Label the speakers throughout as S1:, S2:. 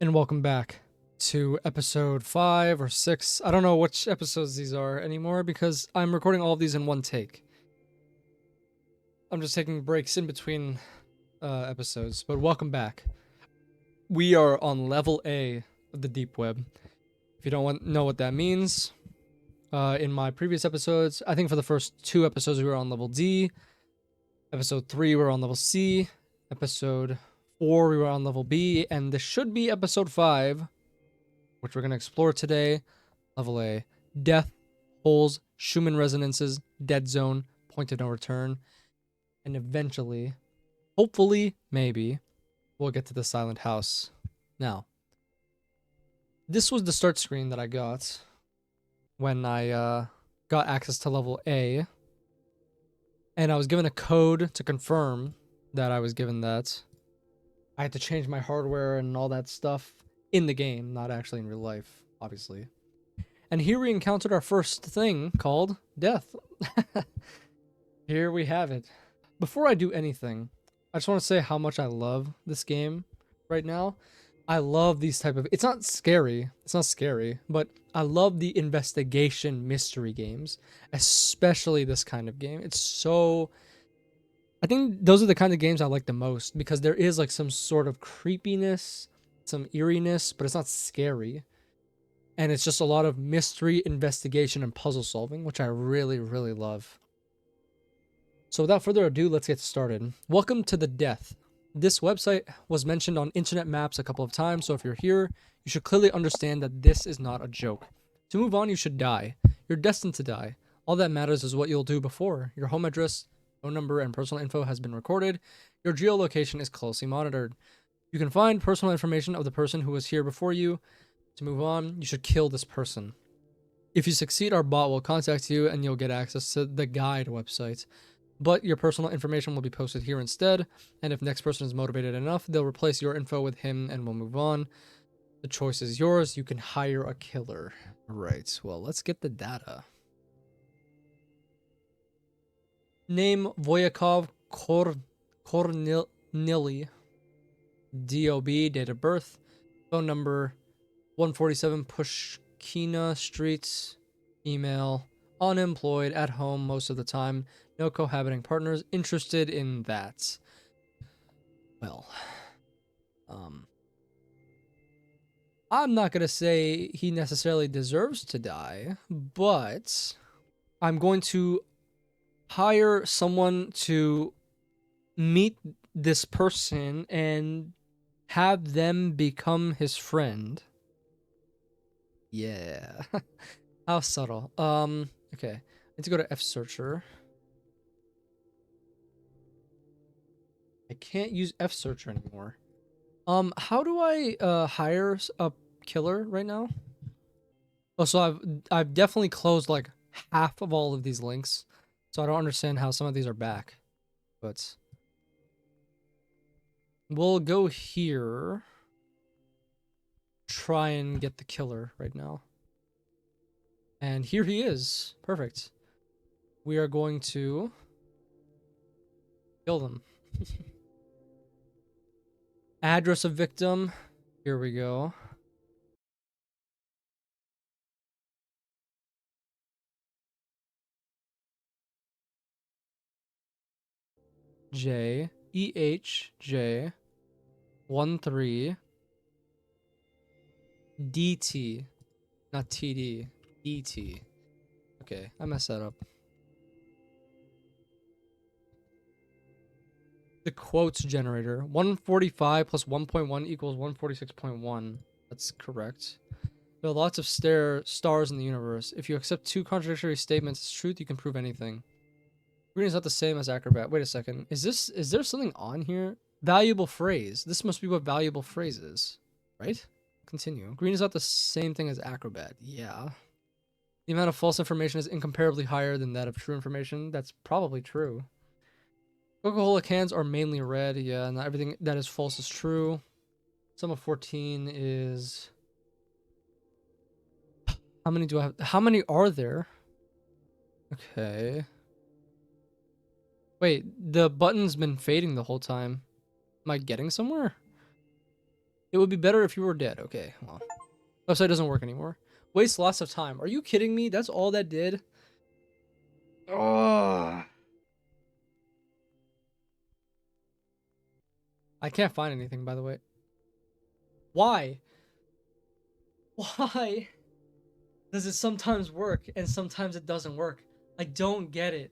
S1: And welcome back to episode 5 or 6. I don't know which episodes these are anymore because I'm recording all of these in one take. I'm just taking breaks in between episodes, but welcome back. We are on level A of the deep web. If you don't know what that means, in my previous episodes, I think for the first 2 episodes we were on level D. Episode 3 we were on level C. Episode 4 we were on level B, and this should be episode 5, which we're going to explore today. Level A. Death, holes, Schumann resonances, dead zone, point of no return. And eventually, hopefully, maybe, we'll get to the silent house. Now, this was the start screen that I got when I got access to level A. And I was given a code to confirm that I was given that. I had to change my hardware and all that stuff in the game, not actually in real life, obviously. And here we encountered our first thing called death. Here we have it. Before I do anything, I just want to say how much I love this game right now. I love these type of... It's not scary, but I love the investigation mystery games, especially this kind of game. It's so... I think those are the kind of games I like the most because there is like some sort of creepiness, some eeriness, but it's not scary. And it's just a lot of mystery, investigation, and puzzle solving, which I really, really love. So without further ado, let's get started. Welcome to the Death. This website was mentioned on internet maps a couple of times, so if you're here, you should clearly understand that this is not a joke. To move on, you should die. You're destined to die. All that matters is what you'll do before. Your home address, phone number, and personal info has been recorded. Your geolocation is closely monitored. You can find personal information of the person who was here before you. To move on, you should kill this person. If you succeed, our bot will contact you and you'll get access to the guide website. But your personal information will be posted here instead, and if next person is motivated enough, they'll replace your info with him and we'll move on. The choice is yours. You can hire a killer. Right, well, let's get the data. Name Voyakov Kornili. DOB, date of birth. Phone number 147 Pushkina Street. Email, unemployed, at home most of the time. No cohabiting partners. Interested in that. Well, I'm not gonna say he necessarily deserves to die, but I'm going to hire someone to meet this person and have them become his friend. Yeah. How subtle. Okay. I need to go to F searcher. I can't use F searcher anymore. How do I hire a killer right now? Oh, so I've definitely closed like half of all of these links. So I don't understand how some of these are back. But we'll go here. Try and get the killer right now. And here he is. Perfect. We are going to kill them. Address of victim. Here we go. J E H J 13 DT, not TD. DT. Okay, I messed that up. The quotes generator. 145 plus 1.1 equals 146.1. That's correct. There are lots of stars in the universe. If you accept two contradictory statements as truth, you can prove anything. Green is not the same as acrobat. Wait a second. Is there something on here? Valuable phrase. This must be what valuable phrase is, right? Continue. Green is not the same thing as acrobat. Yeah. The amount of false information is incomparably higher than that of true information. That's probably true. Coca-Cola cans are mainly red. Yeah, not everything that is false is true. Sum of 14 is... How many do I have? How many are there? Okay. Wait, the button's been fading the whole time. Am I getting somewhere? It would be better if you were dead. Okay, well, website doesn't work anymore. Waste lots of time. Are you kidding me? That's all that did? Oh. I can't find anything, by the way. Why? Why does it sometimes work and sometimes it doesn't work? I don't get it.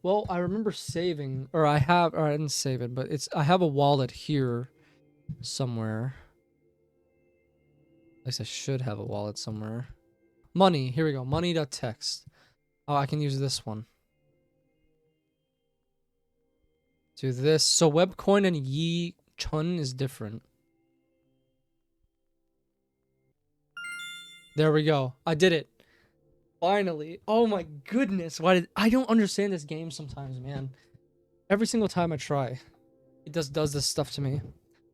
S1: Well, I remember saving, or I didn't save it, but I have a wallet here somewhere. At least I should have a wallet somewhere. Money, here we go. Money.txt. Oh, I can use this one. Do this. So Webcoin and Yi Chun is different. There we go. I did it. Finally. Oh my goodness. I don't understand this game sometimes, man. Every single time I try, it does this stuff to me.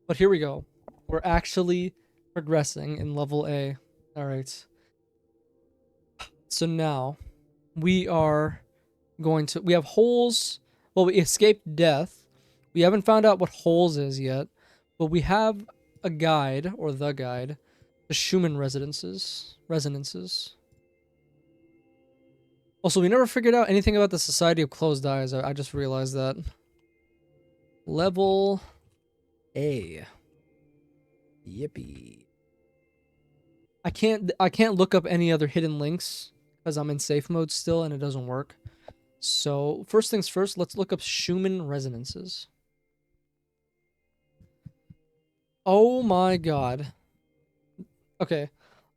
S1: But here we go. We're actually progressing in level A. All right. So now we are going to, we have holes. Well, we escaped death. We haven't found out what holes is yet, but we have a guide, or the guide, to Schumann resonances. Also, we never figured out anything about the Society of Closed Eyes. I just realized that. Level A. Yippee. I can't look up any other hidden links because I'm in safe mode still and it doesn't work. So, first things first, let's look up Schumann resonances. Oh my god. Okay.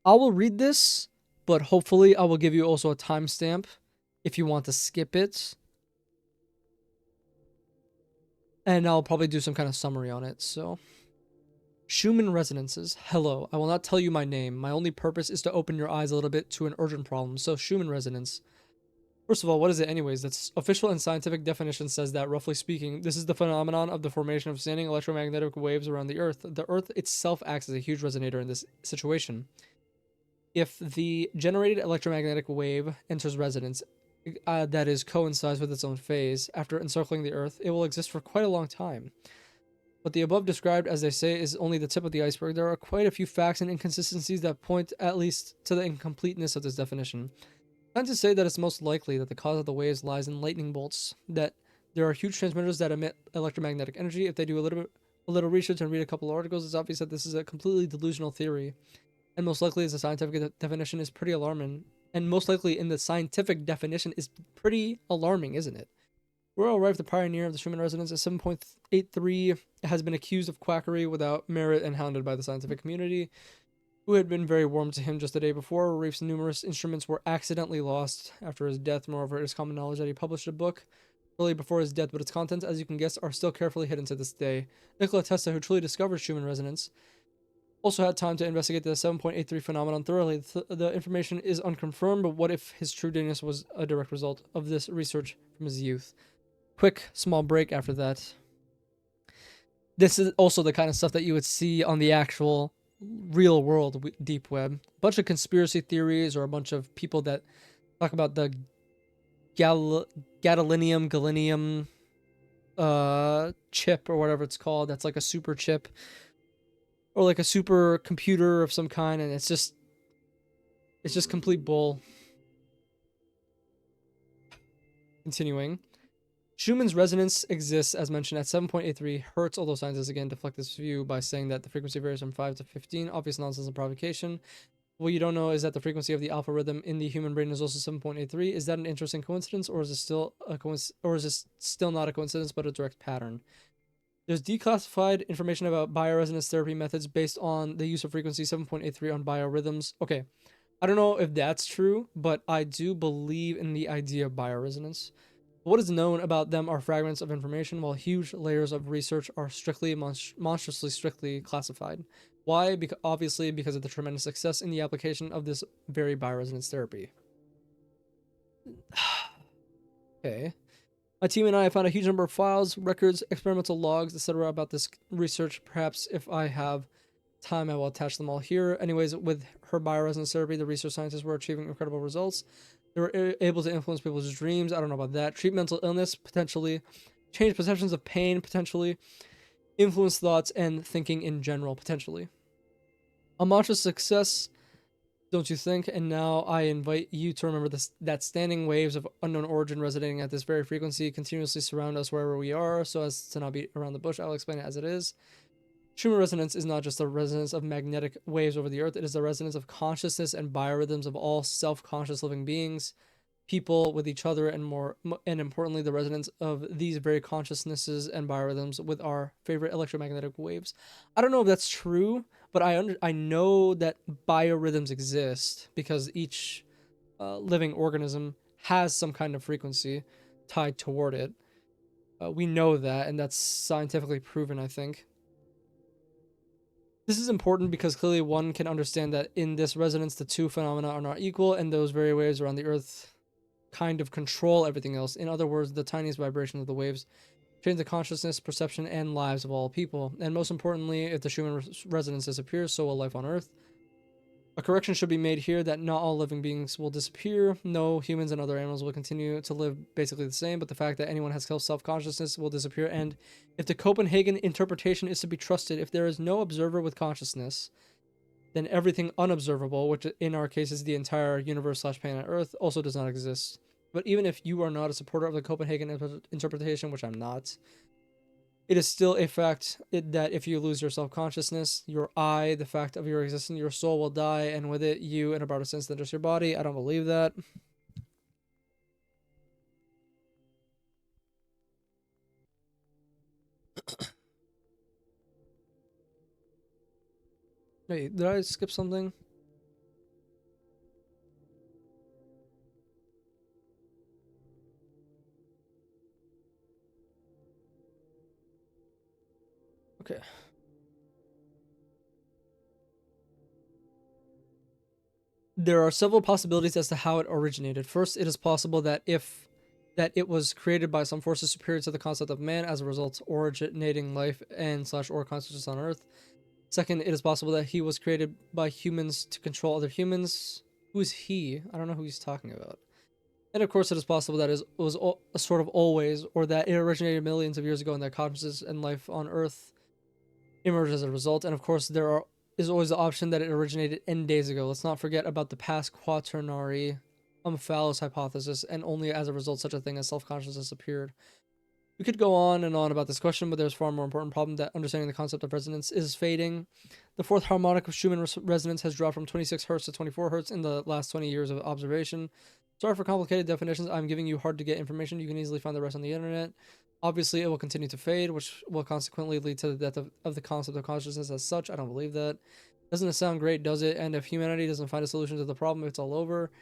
S1: I will read this, but hopefully I will give you also a timestamp if you want to skip it. And I'll probably do some kind of summary on it, so. Schumann resonances. Hello, I will not tell you my name. My only purpose is to open your eyes a little bit to an urgent problem. So, Schumann resonance. First of all, what is it anyways? That's official and scientific definition says that, roughly speaking, this is the phenomenon of the formation of standing electromagnetic waves around the Earth. The Earth itself acts as a huge resonator in this situation. If the generated electromagnetic wave enters resonance, that is, coincides with its own phase, after encircling the Earth, it will exist for quite a long time. But the above described, as they say, is only the tip of the iceberg. There are quite a few facts and inconsistencies that point at least to the incompleteness of this definition. Scientists say that it's most likely that the cause of the waves lies in lightning bolts, that there are huge transmitters that emit electromagnetic energy. If they do a little research and read a couple of articles, it's obvious that this is a completely delusional theory. And most likely, as a scientific definition, is pretty alarming. And most likely, in the scientific definition, is pretty alarming, isn't it? Royal Rife, the pioneer of the Schumann resonance, at 7.83, has been accused of quackery without merit and hounded by the scientific community, who had been very warm to him just the day before. Reef's numerous instruments were accidentally lost after his death. Moreover, it is common knowledge that he published a book early before his death, but its contents, as you can guess, are still carefully hidden to this day. Nikola Tesla, who truly discovered Schumann resonance, also had time to investigate the 7.83 phenomenon thoroughly. The information is unconfirmed, but what if his true genius was a direct result of this research from his youth? Quick, small break after that. This is also the kind of stuff that you would see on the actual real world deep web. A bunch of conspiracy theories, or a bunch of people that talk about the gadolinium chip, or whatever it's called. That's like a super chip, or like a super computer of some kind, and it's just complete bull. Continuing. Schumann's resonance exists, as mentioned, at 7.83 hertz, although scientists again deflect this view by saying that the frequency varies from 5 to 15. Obvious nonsense and provocation. What you don't know is that the frequency of the alpha rhythm in the human brain is also 7.83. Is that an interesting coincidence, or is it still not a coincidence, but a direct pattern? There's declassified information about bioresonance therapy methods based on the use of frequency 7.83 on biorhythms. Okay, I don't know if that's true, but I do believe in the idea of bioresonance. What is known about them are fragments of information, while huge layers of research are monstrously strictly classified. Why? Obviously because of the tremendous success in the application of this very bioresonance therapy. Okay. My team and I have found a huge number of files, records, experimental logs, etc. about this research. Perhaps if I have time, I will attach them all here. Anyways, with her bioresonance therapy, the research scientists were achieving incredible results. They were able to influence people's dreams. I don't know about that. Treat mental illness, potentially. Change perceptions of pain, potentially. influence thoughts and thinking in general, potentially. A monstrous success, don't you think? And now I invite you to remember this, that standing waves of unknown origin resonating at this very frequency continuously surround us wherever we are, so as to not be around the bush. I will explain it as it is. Schumann resonance is not just the resonance of magnetic waves over the earth, it is the resonance of consciousness and biorhythms of all self-conscious living beings, people with each other, and more, and importantly, the resonance of these very consciousnesses and biorhythms with our favorite electromagnetic waves. I don't know if that's true, but I know that biorhythms exist because each living organism has some kind of frequency tied toward it. We know that, and that's scientifically proven, I think. This is important because clearly one can understand that in this resonance, the two phenomena are not equal, and those very waves around the Earth kind of control everything else. In other words, the tiniest vibration of the waves change the consciousness, perception, and lives of all people. And most importantly, if the Schumann resonance disappears, so will life on Earth. A correction should be made here that not all living beings will disappear. No, humans and other animals will continue to live basically the same, but the fact that anyone has self-consciousness will disappear. And if the Copenhagen interpretation is to be trusted, if there is no observer with consciousness, then everything unobservable, which in our case is the entire universe / planet Earth, also does not exist. But even if you are not a supporter of the Copenhagen interpretation, which I'm not, it is still a fact that if you lose your self-consciousness, your I, the fact of your existence, your soul will die, and with it, you, in a broader sense than just your body. I don't believe that. Wait, did I skip something? Okay. There are several possibilities as to how it originated. First, it is possible that it was created by some forces superior to the concept of man, as a result originating life and / or consciousness on Earth. Second, it is possible that he was created by humans to control other humans. Who is he? I don't know who he's talking about. And of course, it is possible that it was a sort of always, or that it originated millions of years ago, and that consciousness and life on Earth emerged as a result. And of course, is always the option that it originated N days ago. Let's not forget about the past quaternary Omphalos hypothesis, and only as a result such a thing as self-consciousness appeared. We could go on and on about this question, but there's far more important problem that understanding the concept of resonance is fading. The fourth harmonic of Schumann resonance has dropped from 26 hertz to 24 hertz in the last 20 years of observation. Sorry for complicated definitions. I'm giving you hard to get information. You can easily find the rest on the internet. Obviously, it will continue to fade, which will consequently lead to the death of the concept of consciousness as such. I don't believe that. Doesn't it sound great, does it? And if humanity doesn't find a solution to the problem, it's all over.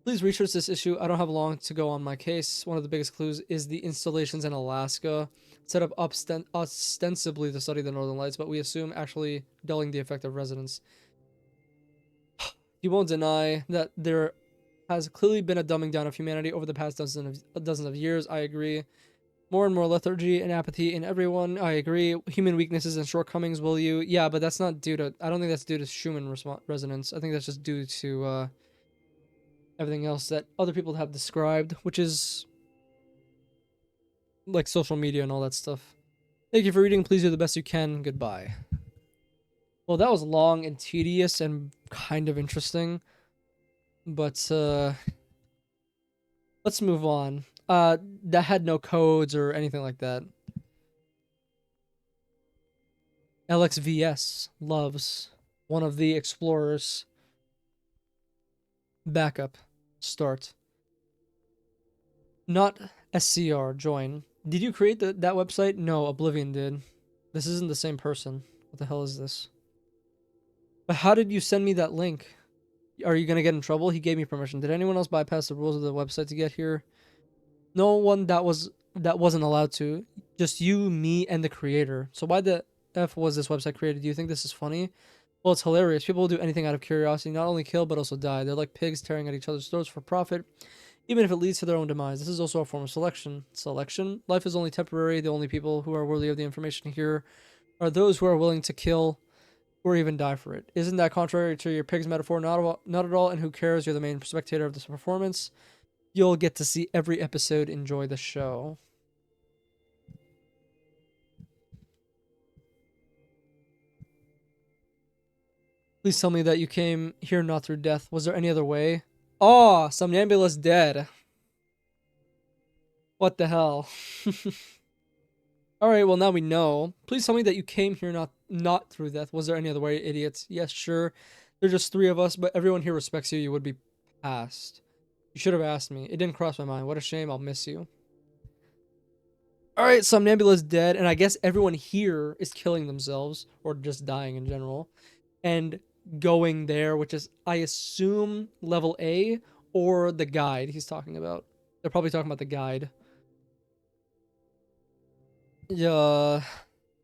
S1: Please research this issue. I don't have long to go on my case. One of the biggest clues is the installations in Alaska, set up ostensibly to study the northern lights, but we assume actually dulling the effect of resonance. You won't deny that there has clearly been a dumbing down of humanity over the past dozens of years. I agree. More and more lethargy and apathy in everyone. I agree. Human weaknesses and shortcomings, will you? Yeah, but that's not due to... I don't think that's due to Schumann resonance. I think that's just due to everything else that other people have described, which is like social media and all that stuff. Thank you for reading. Please do the best you can. Goodbye. Well, that was long and tedious and kind of interesting. But let's move on. That had no codes or anything like that. LXVS loves one of the explorers. Backup. Start. Not SCR. Join. Did you create that website? No, Oblivion did. This isn't the same person. What the hell is this? But how did you send me that link? Are you gonna get in trouble? He gave me permission. Did anyone else bypass the rules of the website to get here? No one that wasn't allowed to. Just you, me, and the creator. So why the F was this website created? Do you think this is funny? Well, it's hilarious. People will do anything out of curiosity, not only kill, but also die. They're like pigs tearing at each other's throats for profit, even if it leads to their own demise. This is also a form of selection. Selection? Life is only temporary. The only people who are worthy of the information here are those who are willing to kill or even die for it. Isn't that contrary to your pig's metaphor? Not at all, and who cares? You're the main spectator of this performance. You'll get to see every episode. Enjoy the show. Please tell me that you came here not through death. Was there any other way? Oh, Somnambulist dead. What the hell? Alright, well now we know. Please tell me that you came here not through death. Was there any other way, idiots? Yes, sure. There's just 3 of us, but everyone here respects you. You would be passed. You should have asked me. It didn't cross my mind. What a shame. I'll miss you. Alright, Somnambulist dead, and I guess everyone here is killing themselves, or just dying in general, and going there, which is, I assume, level A, or the guide he's talking about. They're probably talking about the guide. Yeah,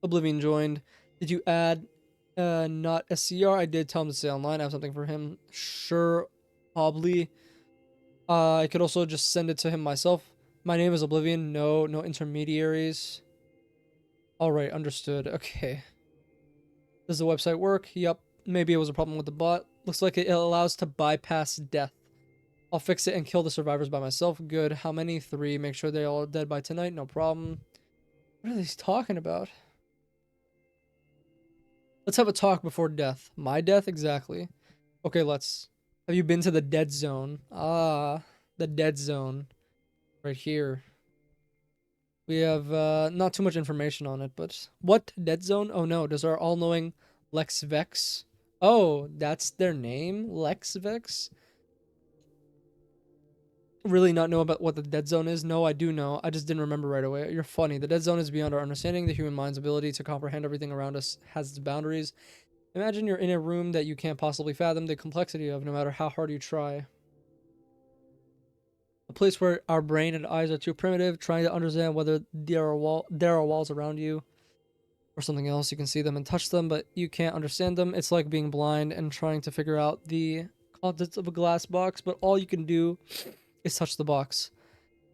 S1: Oblivion joined. Did you add not SCR? I did tell him to stay online. I have something for him. Sure, probably. I could also just send it to him myself. My name is Oblivion. No intermediaries. Alright, understood. Okay. Does the website work? Yup. Maybe it was a problem with the bot. Looks like it allows to bypass death. I'll fix it and kill the survivors by myself. Good. How many? 3. Make sure they're all dead by tonight. No problem. What are they talking about? Let's have a talk before death. My death? Exactly. Okay, let's. Have you been to the dead zone? Ah, the dead zone. Right here. We have not too much information on it, but what dead zone? Oh no, does our all-knowing Lex Vex? Oh, that's their name? Lex Vex? Really not know about what the dead zone is? No, I do know. I just didn't remember right away. You're funny. The dead zone is beyond our understanding. The human mind's ability to comprehend everything around us has its boundaries. Imagine you're in a room that you can't possibly fathom the complexity of, no matter how hard you try. A place where our brain and eyes are too primitive, trying to understand whether there are walls around you or something else. You can see them and touch them, but you can't understand them. It's like being blind and trying to figure out the contents of a glass box, but all you can do is touch the box.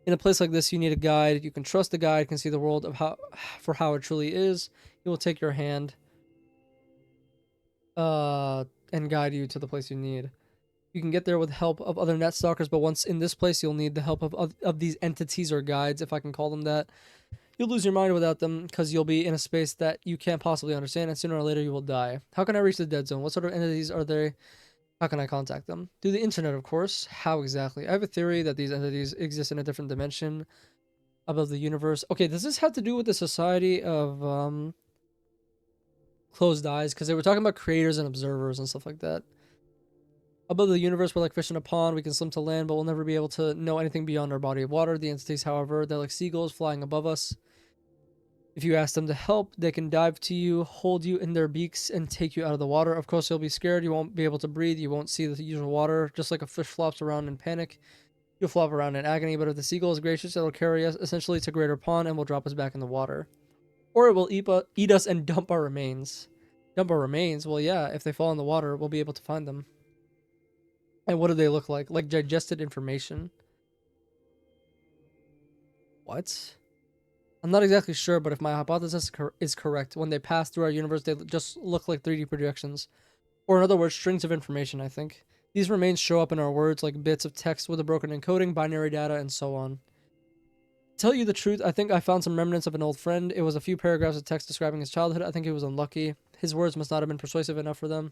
S1: In a place like this, you need a guide. You can trust the guide, can see the world of how it truly is. He will take your hand and guide you to the place you need. You can get there with the help of other net stalkers, but once in this place, you'll need the help of these entities or guides, if I can call them that. You'll lose your mind without them, because you'll be in a space that you can't possibly understand, and sooner or later you will die. How can I reach the dead zone? What sort of entities are they? How can I contact them? Through the internet, of course. How exactly? I have a theory that these entities exist in a different dimension above the universe. Okay, does this have to do with the society of closed eyes? Because they were talking about creators and observers and stuff like that. Above the universe, we're like fish in a pond. We can swim to land, but we'll never be able to know anything beyond our body of water. The entities, however, they're like seagulls flying above us. If you ask them to help, they can dive to you, hold you in their beaks, and take you out of the water. Of course, you'll be scared. You won't be able to breathe. You won't see the usual water. Just like a fish flops around in panic, you'll flop around in agony. But if the seagull is gracious, it'll carry us essentially to greater pond and will drop us back in the water. Or it will eat us and dump our remains. Dump our remains? Well, yeah, if they fall in the water, we'll be able to find them. And what do they look like? Like digested information. What? I'm not exactly sure, but if my hypothesis is correct, when they pass through our universe, they just look like 3D projections. Or in other words, strings of information, I think. These remains show up in our words like bits of text with a broken encoding, binary data, and so on. To tell you the truth, I think I found some remnants of an old friend. It was a few paragraphs of text describing his childhood. I think he was unlucky. His words must not have been persuasive enough for them.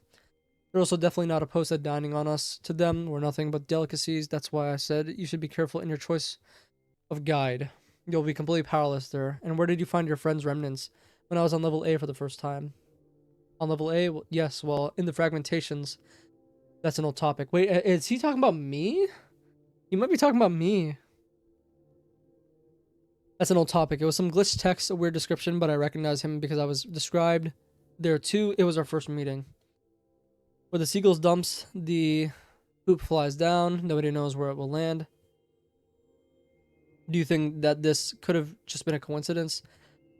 S1: They're also definitely not opposed to dining on us. To them, we're nothing but delicacies. That's why I said you should be careful in your choice of guide. You'll be completely powerless there. And where did you find your friend's remnants? When I was on level A for the first time. On level A? Well, yes, well, in the fragmentations. That's an old topic. Wait, is he talking about me? He might be talking about me. That's an old topic. It was some glitch text, a weird description, but I recognized him because I was described there too. It was our first meeting. Where the seagulls dumps, the poop flies down. Nobody knows where it will land. Do you think that this could have just been a coincidence?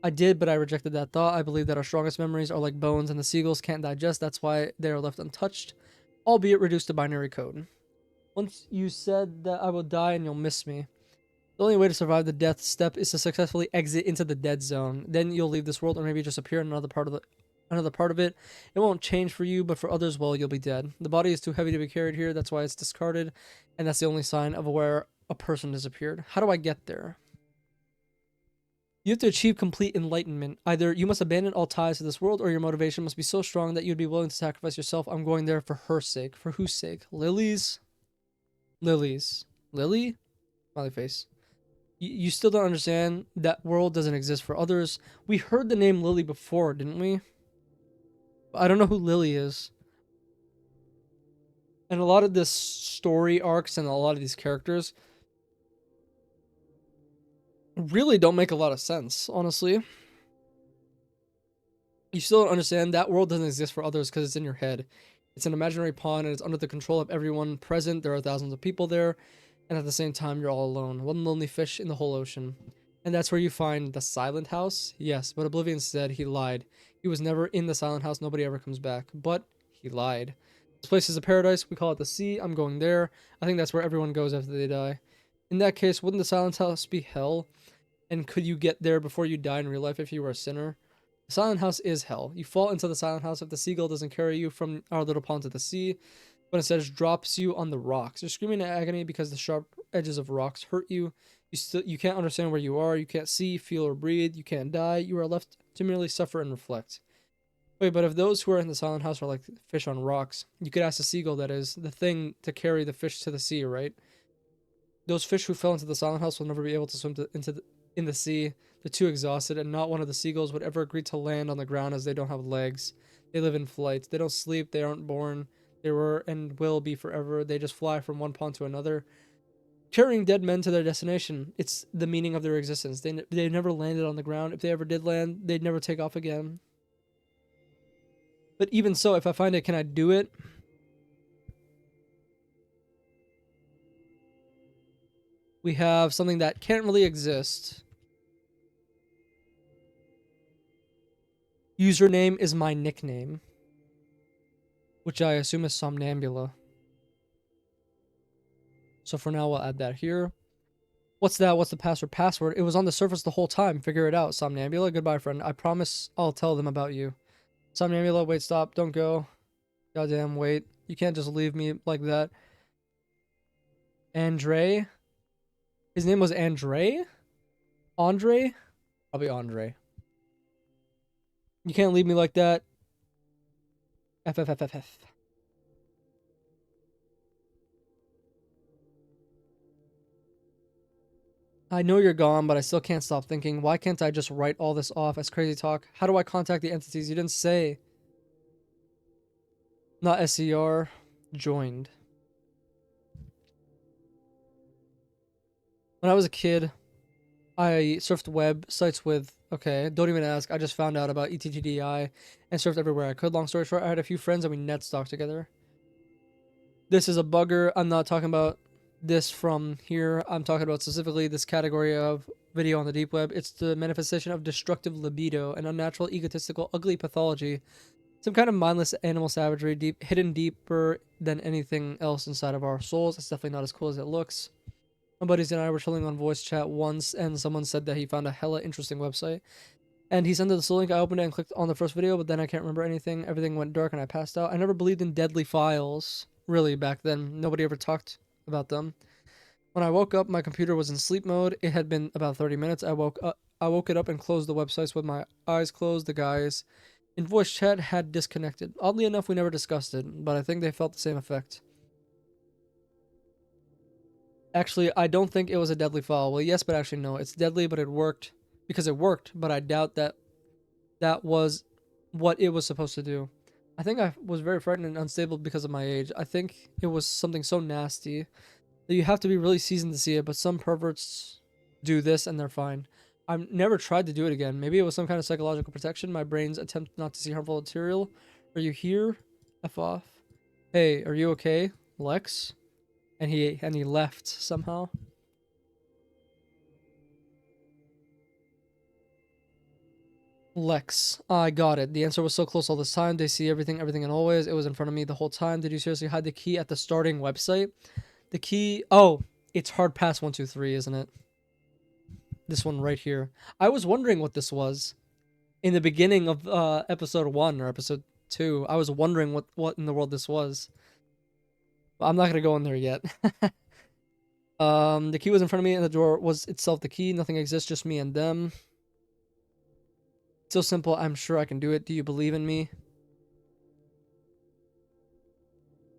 S1: I did, but I rejected that thought. I believe that our strongest memories are like bones and the seagulls can't digest. That's why they are left untouched, albeit reduced to binary code. Once you said that I will die and you'll miss me. The only way to survive the death step is to successfully exit into the dead zone. Then you'll leave this world or maybe just appear in another part of it. It won't change for you, but for others, well, you'll be dead. The body is too heavy to be carried here. That's why it's discarded, and that's the only sign of where a person disappeared. How do I get there? You have to achieve complete enlightenment. Either you must abandon all ties to this world, or your motivation must be so strong that you'd be willing to sacrifice yourself. I'm going there for her sake. For whose sake? Lily's? Lily's. Lily? Smiley face. You still don't understand that world doesn't exist for others. We heard the name Lily before, didn't we? I don't know who Lily is. And a lot of this story arcs and a lot of these characters really don't make a lot of sense, honestly. You still don't understand that world doesn't exist for others because it's in your head. It's an imaginary pond and it's under the control of everyone present. There are thousands of people there, and at the same time, you're all alone. One lonely fish in the whole ocean. And that's where you find the Silent House? Yes, but Oblivion said he lied. He was never in the Silent House. Nobody ever comes back. But he lied. This place is a paradise. We call it the sea. I'm going there. I think that's where everyone goes after they die. In that case, wouldn't the Silent House be hell? And could you get there before you die in real life if you were a sinner? The Silent House is hell. You fall into the Silent House if the seagull doesn't carry you from our little pond to the sea, but instead just drops you on the rocks. You're screaming in agony because the sharp edges of rocks hurt you. You can't understand where you are. You can't see, feel, or breathe. You can't die. You are left to merely suffer and reflect. Wait, but if those who are in the Silent House are like fish on rocks, you could ask the seagull, that is, the thing to carry the fish to the sea, right? Those fish who fell into the Silent House will never be able to swim in the sea. They're too exhausted, and not one of the seagulls would ever agree to land on the ground as they don't have legs. They live in flight. They don't sleep. They aren't born. They were and will be forever. They just fly from one pond to another, carrying dead men to their destination. It's the meaning of their existence. They never landed on the ground. If they ever did land, they'd never take off again. But even so, if I find it, can I do it? We have something that can't really exist. Username is my nickname, which I assume is Somnambula. So for now, we'll add that here. What's that? What's the password? Password? It was on the surface the whole time. Figure it out, Somnambula. Goodbye, friend. I promise I'll tell them about you. Somnambula, wait, stop. Don't go. Goddamn, wait. You can't just leave me like that. Andre? His name was Andre? Andre? Probably Andre. You can't leave me like that. FFFFF. I know you're gone, but I still can't stop thinking. Why can't I just write all this off as crazy talk? How do I contact the entities? You didn't say. Not SCR. Joined. When I was a kid, I surfed websites with, okay, don't even ask. I just found out about ETTDI and surfed everywhere I could. Long story short, I had a few friends and we net stalked together. This is a bugger. I'm not talking about this from here. I'm talking about specifically this category of video on the deep web. It's the manifestation of destructive libido, an unnatural, egotistical, ugly pathology. Some kind of mindless animal savagery, hidden deeper than anything else inside of our souls. It's definitely not as cool as it looks. My buddies and I were chilling on voice chat once, and someone said that he found a hella interesting website. And he sent us the link. I opened it and clicked on the first video, but then I can't remember anything. Everything went dark and I passed out. I never believed in deadly files, really, back then. Nobody ever talked about them. When I woke up, my computer was in sleep mode. It had been about 30 minutes. I woke it up and closed the websites with my eyes closed. The guys in voice chat had disconnected. Oddly enough, we never discussed it, but I think they felt the same effect. Actually, I don't think it was a deadly file. Well, yes, but actually no. It's deadly, but it worked. Because it worked, but I doubt that that was what it was supposed to do. I think I was very frightened and unstable because of my age. I think it was something so nasty that you have to be really seasoned to see it, but some perverts do this and they're fine. I've never tried to do it again. Maybe it was some kind of psychological protection. My brain's attempt not to see harmful material. Are you here? F off. Hey, are you okay, Lex? And he left somehow. Lex. I got it. The answer was so close all this time. They see everything and always. It was in front of me the whole time. Did you seriously hide the key at the starting website? The key... Oh, it's hard pass 123, isn't it? This one right here. I was wondering what this was. In the beginning of episode 1 or episode 2, I was wondering what in the world this was. But I'm not going to go in there yet. The key was in front of me and the door was itself the key. Nothing exists, just me and them. So simple, I'm sure I can do it. Do you believe in me?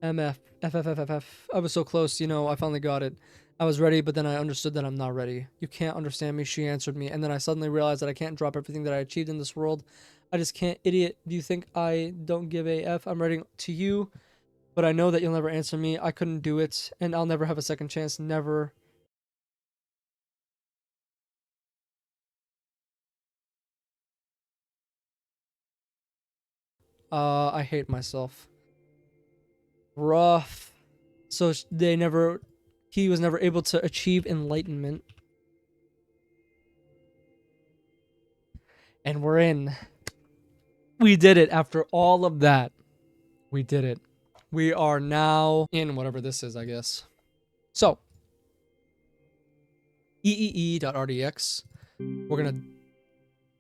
S1: MF, FFFFF. I was so close, I finally got it. I was ready, but then I understood that I'm not ready. You can't understand me, she answered me, and then I suddenly realized that I can't drop everything that I achieved in this world. I just can't, idiot. Do you think I don't give a F? I'm writing to you, but I know that you'll never answer me. I couldn't do it, and I'll never have a second chance. Never. I hate myself. Rough. So he was never able to achieve enlightenment. And we're in. We did it after all of that. We did it. We are now in whatever this is, I guess. So, eee.rdx. We're gonna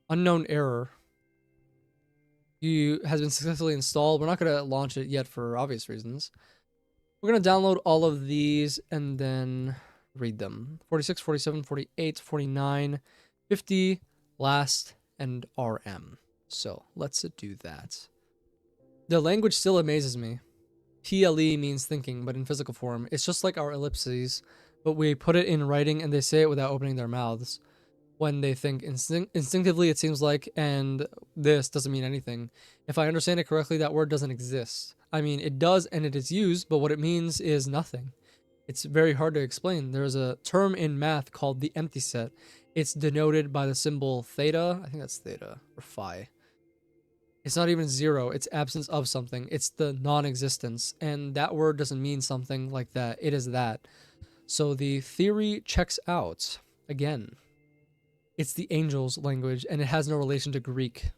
S1: unknown error. You has been successfully installed. We're not gonna launch it yet for obvious reasons. We're gonna download all of these and then read them. 46, 47, 48, 49, 50, last, and RM. So let's do that. The language still amazes me. PLE means thinking, but in physical form. It's just like our ellipses, but we put it in writing and they say it without opening their mouths. When they think instinctively, it seems like, and this doesn't mean anything. If I understand it correctly, that word doesn't exist. I mean, it does and it is used, but what it means is nothing. It's very hard to explain. There's a term in math called the empty set. It's denoted by the symbol theta. I think that's theta or phi. It's not even zero. It's absence of something. It's the non-existence. And that word doesn't mean something like that. It is that. So the theory checks out. Again, it's the angels' language, and it has no relation to Greek.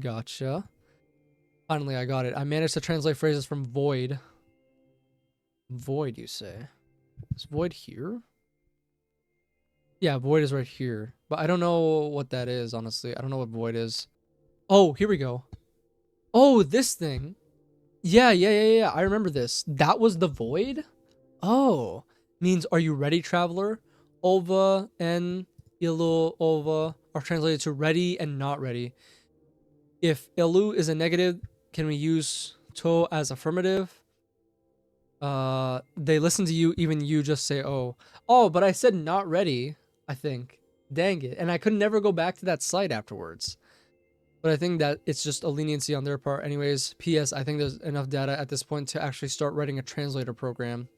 S1: Gotcha. Finally, I got it. I managed to translate phrases from void. Void, you say? Is void here? Yeah, void is right here. But I don't know what that is, honestly. I don't know what void is. Oh, here we go. Oh, this thing. Yeah. I remember this. That was the void? Oh. Means, are you ready, traveler? Ova and ilu ova are translated to ready and not ready. If ilu is a negative, can we use to as affirmative? They listen to you, even you just say, oh. Oh, but I said not ready, I think. Dang it. And I could never go back to that site afterwards. But I think that it's just a leniency on their part. Anyways, PS, I think there's enough data at this point to actually start writing a translator program.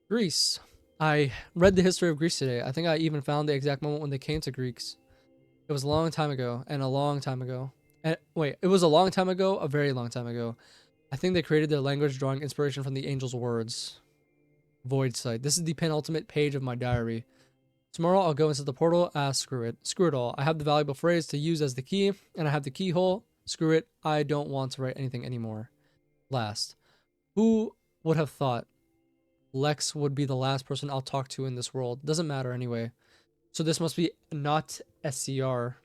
S1: Greece. I read the history of Greece today. I think I even found the exact moment when they came to Greeks. It was a long time ago, and a long time ago. And wait, it was a long time ago, a very long time ago. I think they created their language drawing inspiration from the angel's words. Void site. This is the penultimate page of my diary. Tomorrow I'll go into the portal. Screw it. Screw it all. I have the valuable phrase to use as the key, and I have the keyhole. Screw it. I don't want to write anything anymore. Last. Who would have thought Lex would be the last person I'll talk to in this world? Doesn't matter anyway. So this must be not SCR.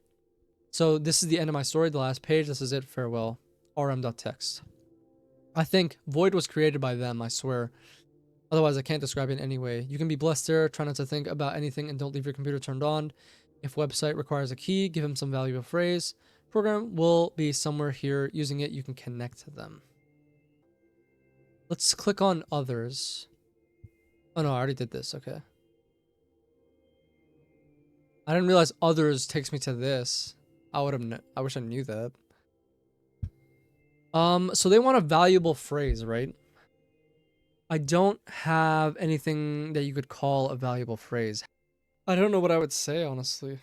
S1: So this is the end of my story. The last page. This is it. Farewell. rm.text. I think Void was created by them, I swear. Otherwise, I can't describe it anyway. You can be blessed there. Try not to think about anything and don't leave your computer turned on. If website requires a key, give him some valuable phrase. Program will be somewhere here. Using it, you can connect to them. Let's click on others. Oh no, I already did this. Okay. I didn't realize others takes me to this. I wish I knew that. So they want a valuable phrase, right? I don't have anything that you could call a valuable phrase. I don't know what I would say, honestly.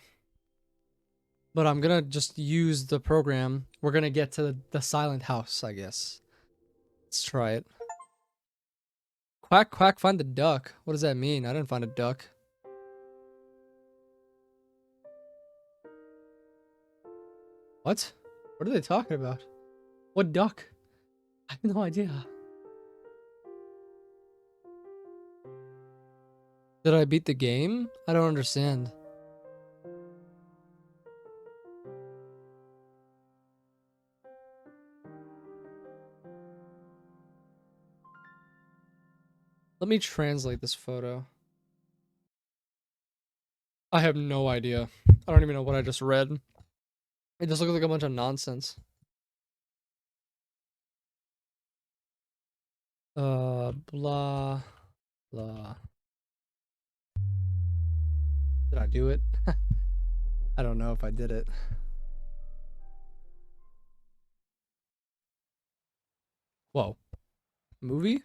S1: But I'm gonna just use the program. We're gonna get to the silent house, I guess. Let's try it. Quack, quack, find the duck. What does that mean? I didn't find a duck. What? What are they talking about? What duck? I have no idea. Did I beat the game? I don't understand. Let me translate this photo. I have no idea. I don't even know what I just read. It just looks like a bunch of nonsense. Blah, blah. Did I do it? I don't know if I did it. Whoa. Movie?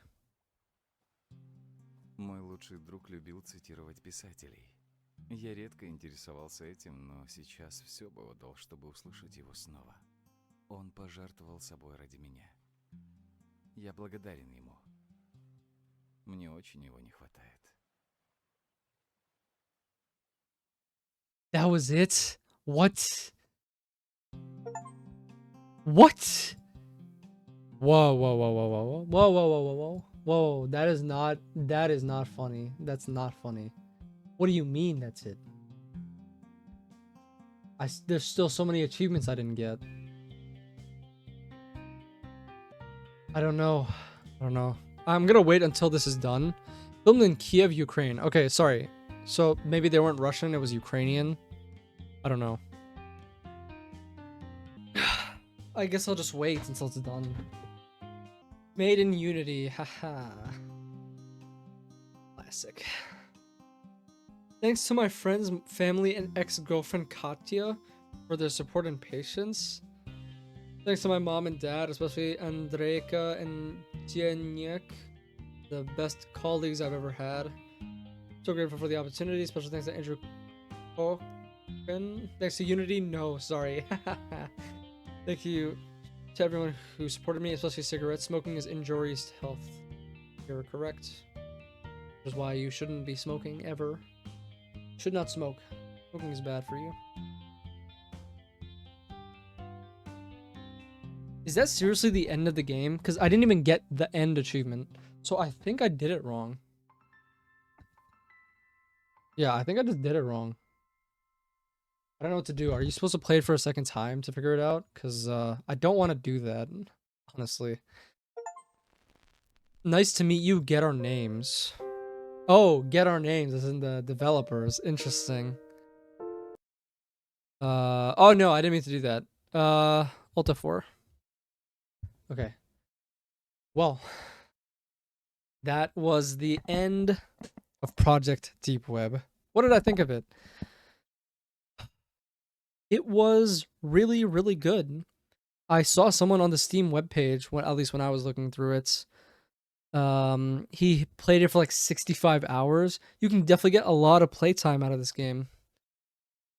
S2: Мой лучший друг любил цитировать писателей. Я редко интересовался этим, но сейчас все бы отдал, чтобы услышать его снова. Он пожертвовал собой ради меня. Я благодарен ему. Мне очень его не хватает.
S1: That was it? What? What? Whoa, whoa, whoa, whoa, whoa, whoa, whoa, whoa, whoa, whoa, whoa! That is not funny. That's not funny. What do you mean that's it? There's still so many achievements I didn't get. I don't know. I don't know. I'm gonna wait until this is done. Filmed in Kiev, Ukraine. Okay, sorry. So maybe they weren't Russian, it was Ukrainian. I don't know. I guess I'll just wait until it's done. Made in Unity, haha. Classic. Thanks to my friends, family, and ex-girlfriend Katya for their support and patience. Thanks to my mom and dad, especially Andrejka and Dzieniek, the best colleagues I've ever had. So grateful for the opportunity. Special thanks to Andrew Kochen. Thanks to Unity. No, sorry. Thank you to everyone who supported me, especially cigarettes. Smoking is injurious to health. You're correct. Which is why you shouldn't be smoking ever. Should not smoke. Smoking is bad for you. Is that seriously the end of the game? Because I didn't even get the end achievement. So I think I did it wrong. Yeah, I think I just did it wrong. I don't know what to do. Are you supposed to play it for a second time to figure it out? Because I don't want to do that, honestly. Nice to meet you. Get our names. Oh, get our names as in the developers. Interesting. Oh no, I didn't mean to do that. Alt F4. Okay. Well, that was the end of Project DeepWeb. What did I think of it? It was really, really good. I saw someone on the Steam webpage, at least when I was looking through it. He played it for like 65 hours. You can definitely get a lot of playtime out of this game.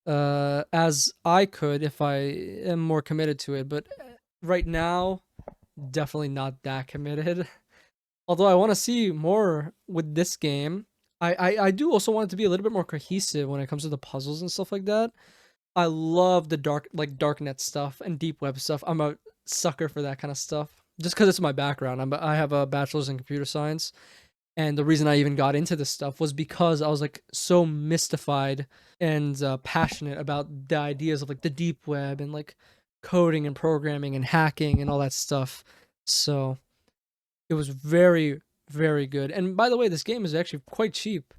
S1: As I could if I am more committed to it, but right now, definitely not that committed. Although I want to see more with this game. I do also want it to be a little bit more cohesive when it comes to the puzzles and stuff like that. I love the darknet stuff and deep web stuff. I'm a sucker for that kind of stuff. Just because it's my background. I have a bachelor's in computer science, and the reason I even got into this stuff was because I was like so mystified and passionate about the ideas of like the deep web and like coding and programming and hacking and all that stuff. So it was very, very good. And by the way, this game is actually quite cheap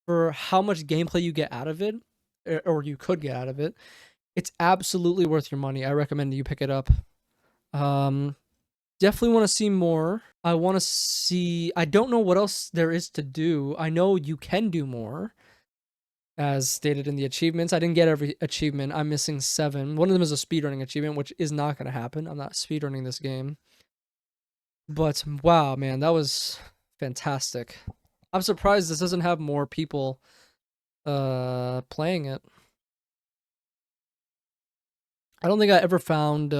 S1: for how much gameplay you get out of it, or you could get out of it. It's absolutely worth your money. I recommend you pick it up. Definitely want to see more. I want to see. I don't know what else there is to do. I know you can do more, as stated in the achievements. I didn't get every achievement. I'm missing 7. One of them is a speedrunning achievement, which is not going to happen. I'm not speedrunning this game. But wow, man, that was fantastic. I'm surprised this doesn't have more people playing it. I don't think I ever found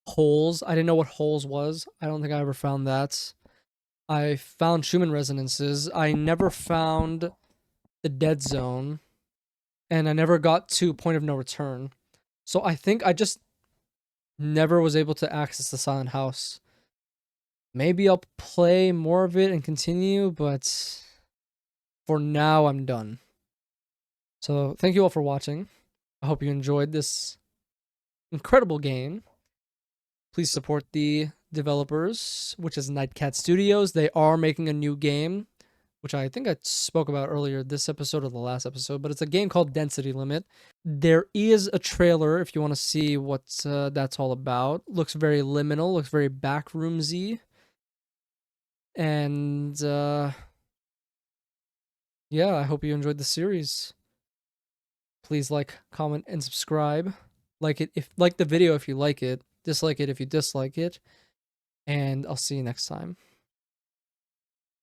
S1: holes. I didn't know what holes was. I don't think I ever found that. I found Schumann resonances. I never found the dead zone, and I never got to point of no return. So I think I just never was able to access the silent house. Maybe I'll play more of it and continue, but for now I'm done. So thank you all for watching. I hope you enjoyed this incredible game. Please support the developers, which is Nightcat Studios. They are making a new game which I think I spoke about earlier this episode or the last episode, but it's a game called Density Limit. There is a trailer if you want to see what that's all about. Looks very liminal, looks very backroomsy. And yeah, I hope you enjoyed the series. Please like, comment, and subscribe. Like the video if you like it, dislike it if you dislike it, and I'll see you next time.